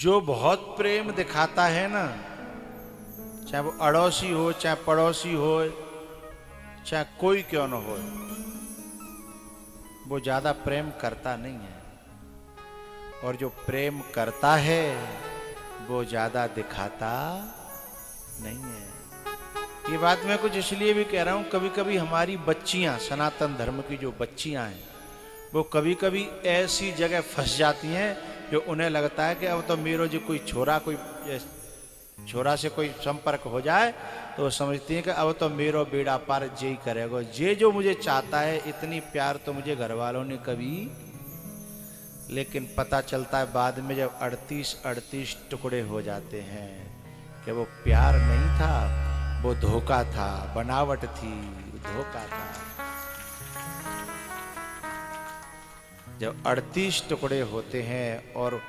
जो बहुत प्रेम दिखाता है ना, चाहे वो अड़ोसी हो, चाहे पड़ोसी हो, चाहे कोई क्यों न हो, वो ज्यादा प्रेम करता नहीं है। और जो प्रेम करता है वो ज्यादा दिखाता नहीं है। ये बात मैं कुछ इसलिए भी कह रहा हूं, कभी कभी हमारी बच्चियां, सनातन धर्म की जो बच्चियां हैं, वो कभी कभी ऐसी जगह फंस जाती हैं जो उन्हें लगता है कि अब तो मेरा जो कोई छोरा से कोई संपर्क हो जाए तो वो समझती हैं कि अब तो मेरा बेड़ा पार जे ही करेगा। जे जो मुझे चाहता है, इतनी प्यार तो मुझे घर वालों ने कभी, लेकिन पता चलता है बाद में जब 38 टुकड़े हो जाते हैं कि वो प्यार नहीं था, वो धोखा था, बनावट थी, धोखा था। जब 38 टुकड़े होते हैं और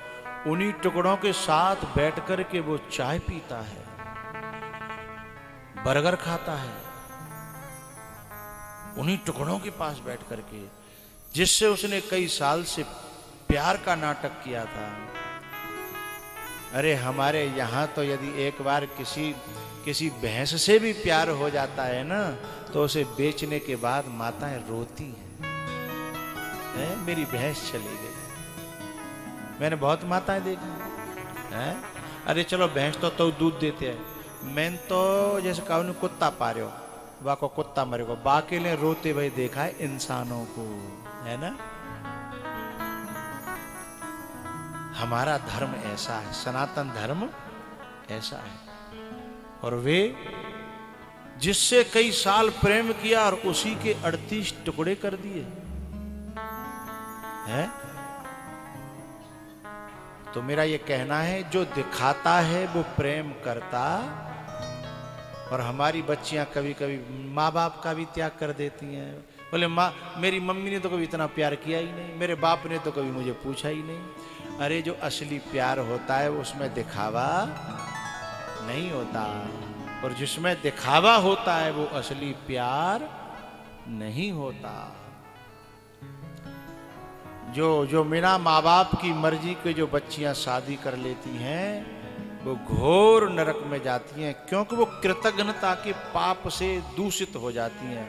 उन्हीं टुकड़ों के साथ बैठ कर के वो चाय पीता है, बर्गर खाता है, उन्हीं टुकड़ों के पास बैठ कर के जिससे उसने कई साल से प्यार का नाटक किया था। अरे हमारे यहाँ तो यदि एक बार किसी भैंस से भी प्यार हो जाता है ना, तो उसे बेचने के बाद माताएं रोती हैं, मेरी भैंस चली गई। मैंने बहुत माताएं देखी हैं। अरे चलो भैंस तो दूध देते हैं, मैं तो जैसे कहूँ कुत्ता पा रहे हो, वाको कुत्ता मरे को, बाकी ने रोते भाई देखा है इंसानों को, है ना। हमारा धर्म ऐसा है, सनातन धर्म ऐसा है। और वे जिससे कई साल प्रेम किया और उसी के 38 टुकड़े कर दिए हैं। तो मेरा ये कहना है, जो दिखाता है वो प्रेम करता। और हमारी बच्चियां कभी कभी माँ बाप का भी त्याग कर देती हैं। बोले माँ, मेरी मम्मी ने तो कभी इतना प्यार किया ही नहीं, मेरे बाप ने तो कभी मुझे पूछा ही नहीं। अरे जो असली प्यार होता है उसमें दिखावा नहीं होता, और जिसमें दिखावा होता है वो असली प्यार नहीं होता। जो बिना माँ बाप की मर्जी के जो बच्चियां शादी कर लेती हैं, वो घोर नरक में जाती हैं, क्योंकि वो कृतज्ञता के पाप से दूषित हो जाती हैं।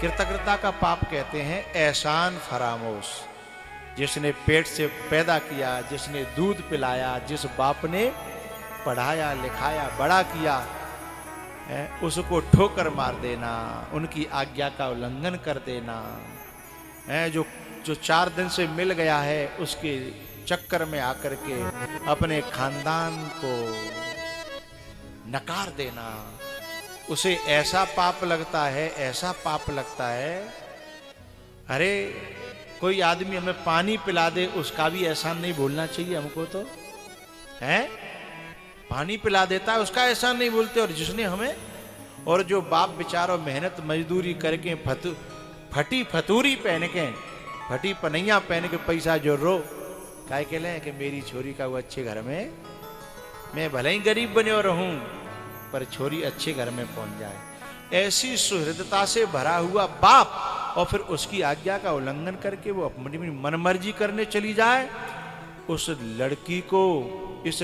कृतज्ञता का पाप कहते हैं एहसान फरामोश। जिसने पेट से पैदा किया, जिसने दूध पिलाया, जिस बाप ने पढ़ाया लिखाया बड़ा किया, उसको ठोकर मार देना, उनकी आज्ञा का उल्लंघन कर देना, जो 4 दिन से मिल गया है उसके चक्कर में आकर के अपने खानदान को नकार देना, उसे ऐसा पाप लगता है, ऐसा पाप लगता है। अरे कोई आदमी हमें पानी पिला दे, उसका भी एहसान नहीं भूलना चाहिए हमको, तो है पानी पिला देता है उसका एहसान नहीं भूलते। और जिसने हमें, और जो बाप बेचारा मेहनत मजदूरी करके फटी फतूरी पहन के, फटी पनैया पहन के पैसा जो रो काय के ले कि मेरी छोरी का वो अच्छे घर में, मैं भले ही गरीब बने रहूं पर छोरी अच्छे घर में पहुंच जाए। ऐसी सुहृदता से भरा हुआ बाप, और फिर उसकी आज्ञा का उल्लंघन करके वो अपनी मनमर्जी करने चली जाए, उस लड़की को इस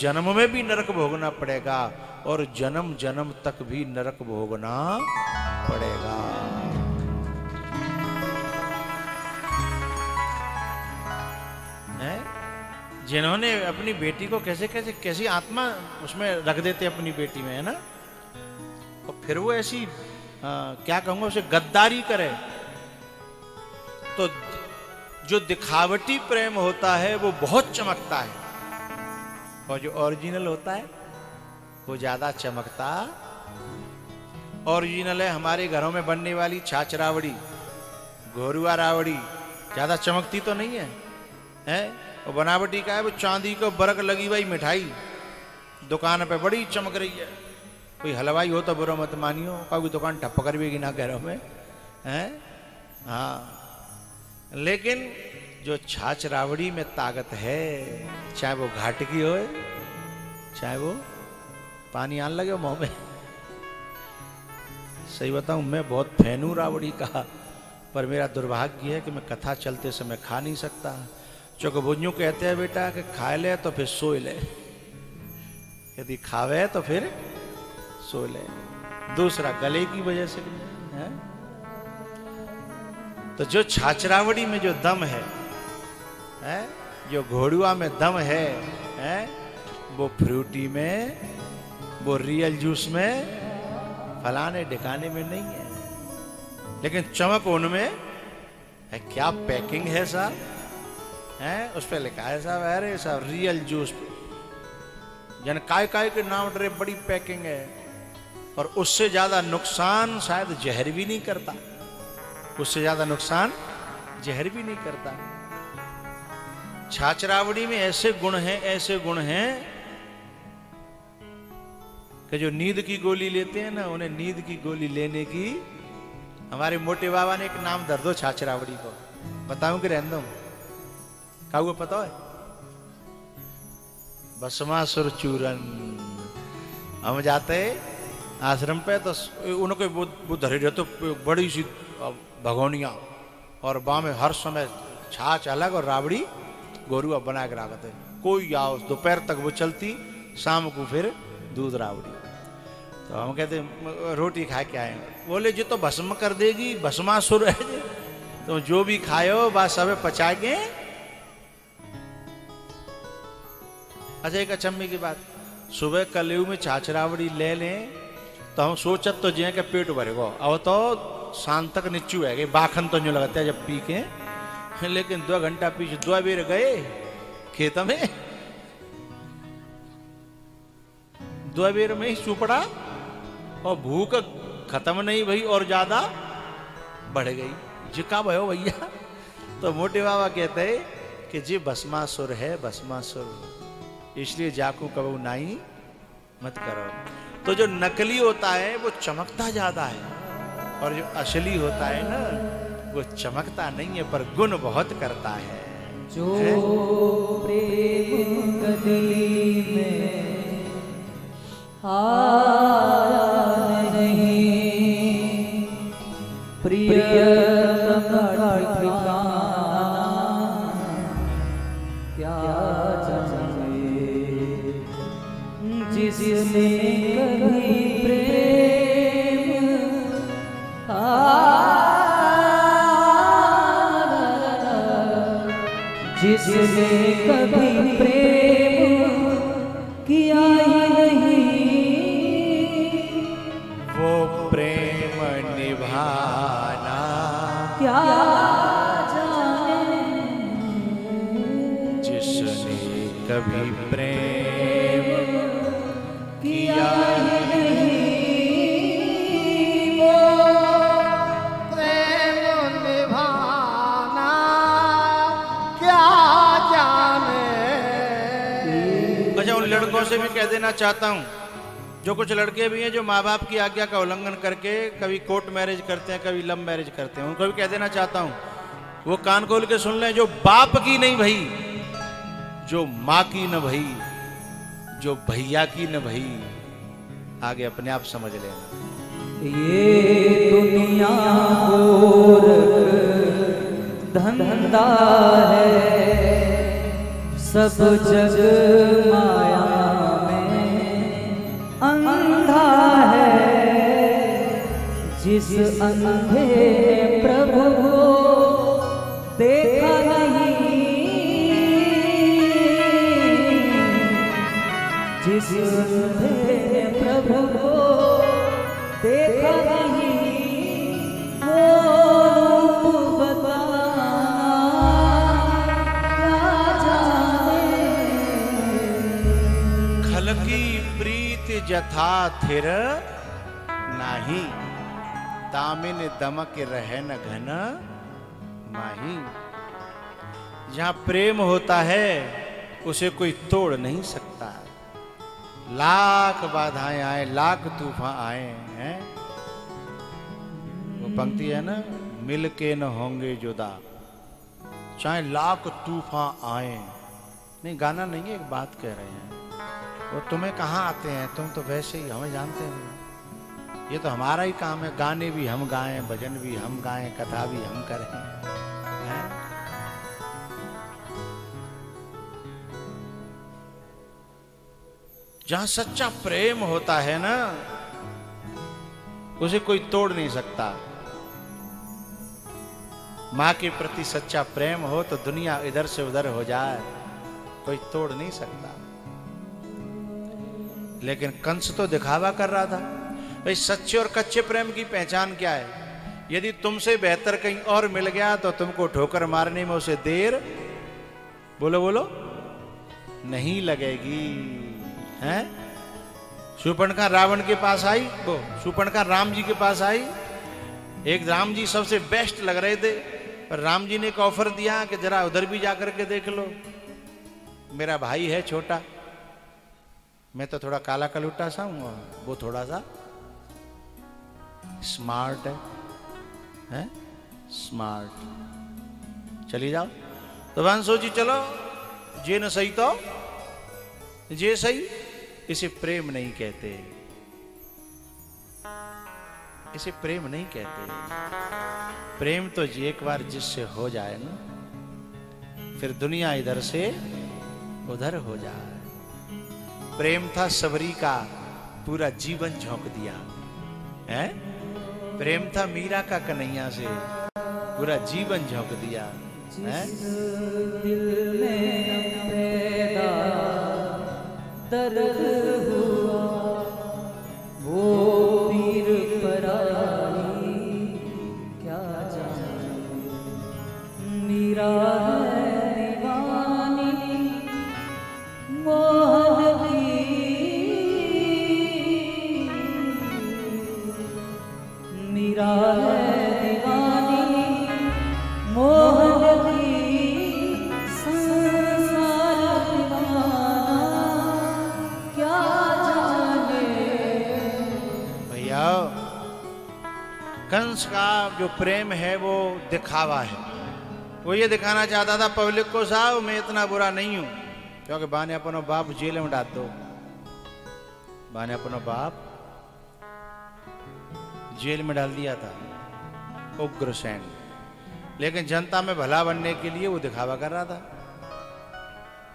जन्म में भी नरक भोगना पड़ेगा, और जन्म जन्म तक भी नरक भोगना पड़ेगा। जिन्होंने अपनी बेटी को कैसी आत्मा उसमें रख देते अपनी बेटी में, है ना, और फिर वो ऐसी क्या कहूंगा उसे गद्दारी करे। तो जो दिखावटी प्रेम होता है वो बहुत चमकता है, और जो ओरिजिनल होता है वो ज्यादा चमकता। ओरिजिनल है हमारे घरों में बनने वाली छाछ रावड़ी, घोरुआ रावड़ी, ज्यादा चमकती तो नहीं है, हैं? और बनावटी का है वो चांदी को बरक लगी हुई मिठाई दुकान पे बड़ी चमक रही है। कोई हलवाई हो तो बुरा मत मानियो, कोई दुकान ठप्प कर भी ना घरों में, हैं? हाँ, लेकिन जो छाछ रावड़ी में ताकत है, चाहे वो घाट की हो, चाहे वो पानी आने लगे मुंह में। सही बताऊं, मैं बहुत फैन हूं रावड़ी का, पर मेरा दुर्भाग्य है कि मैं कथा चलते समय खा नहीं सकता। चुकभुंजू कहते हैं बेटा कि खाए ले तो फिर सोए ले, यदि खावे तो फिर सो ले। दूसरा गले की वजह से है। तो जो छाछरावड़ी में जो दम है, जो घोड़ुआ में दम है, वो फ्रूटी में, वो रियल जूस में, फलाने ढिकाने में नहीं है। लेकिन चमक उनमें है। क्या पैकिंग है साहब, है उस पर लिखा है साहब, अरे साहब रियल जूस, जन काय काय के नाम डरे, बड़ी पैकिंग है। और उससे ज्यादा नुकसान शायद जहर भी नहीं करता, उससे ज्यादा नुकसान जहर भी नहीं करता। छाछरावड़ी में ऐसे गुण हैं, ऐसे गुण हैं कि जो नींद की गोली लेते हैं ना, उन्हें नींद की गोली लेने की, हमारे मोटे बाबा ने एक नाम धर दो छाछरावड़ी को, बताऊं कि रहने दो? क्या हुआ पता है? भस्मासुर चूरन। हम जाते आश्रम पे तो उनको वो धरे रहते बड़ी सी भगोनिया, और बाँ में हर समय छाछ अलग और राबड़ी गोरुआ बना के रखते। कोई आओ दोपहर तक वो चलती, शाम को फिर दूध राबड़ी। तो हम कहते रोटी खा के आए। बोले जो तो भस्म कर देगी, भस्मासुर है तो जो भी खायो बस सब पचा के। अच्छा एक अचम्मे की बात, सुबह कलेऊ में छाछरावड़ी ले लें तो हम सोचत तो जे के पेट भरेगो, अब तो शाम तक निच्चू है, बाखन तो नहीं लगता है जब पी के। लेकिन 2 घंटा पीछे 2 बेर गए खेत में, 2 बेर में ही चुपड़ा, और भूख खत्म नहीं भई और ज्यादा बढ़ गई। जिका भयो भैया। तो मोटे बाबा कहते हैं कि जी भस्मासुर है, भस्मासुर, इसलिए जाकू कबू नाई मत करो। तो जो नकली होता है वो चमकता ज्यादा है, और जो असली होता है ना वो चमकता नहीं है पर गुण बहुत करता है। जो प्रेम गली में आया नहीं, प्रियतम का ठिकाना क्या जाने, जिसने कभी प्रेम जिसने कभी प्रेम किया ही नहीं, वो प्रेम निभाना क्या जाने, जिसने कभी प्रेम किया ही नहीं, वो प्रेम निभाना क्या जाने। अच्छा उन लड़कों से भी कह देना चाहता हूं, जो कुछ लड़के भी हैं जो माँ बाप की आज्ञा का उल्लंघन करके कभी कोर्ट मैरिज करते हैं, कभी लव मैरिज करते हैं, उनको भी कह देना चाहता हूं वो कान खोल के सुन लें। जो बाप की नहीं भई, जो माँ की न भई, जो भैया की न भई, आगे अपने आप समझ लेना। ये दुनिया गोर धंधा है, सब जग माया अंधा है, जिस अंधे प्रभु को देखा नहीं, जिस अंधे प्रभु को देखा नहीं, वो रूप बताना क्या जाने। खल की प्रीत जथा थिर नाही, दामिन दमक रहन घन माही। जहां प्रेम होता है उसे कोई तोड़ नहीं सकता। लाख बाधाएं आए, लाख तूफान आए हैं, वो पंक्ति है ना, मिल के न होंगे जुदा, चाहे लाख तूफान आए। नहीं गाना नहीं है, एक बात कह रहे हैं। वो तुम्हें कहाँ आते हैं, तुम तो वैसे ही हमें जानते हैं। ये तो हमारा ही काम है, गाने भी हम गाएं, भजन भी हम गाएं, कथा भी हम करें, हैं? जहां सच्चा प्रेम होता है ना, उसे कोई तोड़ नहीं सकता। मां के प्रति सच्चा प्रेम हो तो दुनिया इधर से उधर हो जाए, कोई तोड़ नहीं सकता। लेकिन कंस तो दिखावा कर रहा था। भाई सच्चे और कच्चे प्रेम की पहचान क्या है? यदि तुमसे बेहतर कहीं और मिल गया तो तुमको ठोकर मारने में उसे देर, बोलो बोलो, नहीं लगेगी। हैं? शूर्पणखा रावण के पास आई, वो शूर्पणखा राम जी के पास आई। एक राम जी सबसे बेस्ट लग रहे थे, पर राम जी ने एक ऑफर दिया कि जरा उधर भी जाकर के देख लो, मेरा भाई है छोटा, मैं तो थोड़ा काला कलुट्टा सा हूं, वो थोड़ा सा स्मार्ट है? स्मार्ट, चली जाओ। तो वन सोची चलो, जे न सही तो जे सही। इसे प्रेम नहीं कहते, इसे प्रेम नहीं कहते। प्रेम तो एक बार जिससे हो जाए ना, फिर दुनिया इधर से उधर हो जाए। प्रेम था सबरी का, पूरा जीवन झोंक दिया है। प्रेम था मीरा का कन्हैया से, पूरा जीवन झोंक दिया है। दिल में पैदा दर्द हुआ, वो पीर पराई क्या जाने। मीरा है दीवानी मोहन की, मीरा है दीवानी मोहन की, संसार दीवाना क्या जाने। भैया कंस का जो प्रेम है वो दिखावा है। वो ये दिखाना चाहता था पब्लिक को, साहब मैं इतना बुरा नहीं हूं, क्योंकि बाने अपनो बाप जेल में डाल दो। बाने अपनो बाप जेल में डाल दिया था, उग्रसेन। लेकिन जनता में भला बनने के लिए वो दिखावा कर रहा था।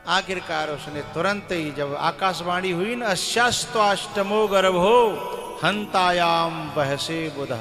आखिरकार उसने तुरंत ही जब आकाशवाणी हुई न, अस्यास्त्वाष्टमो गर्भो हंतायाम बहसे बुध,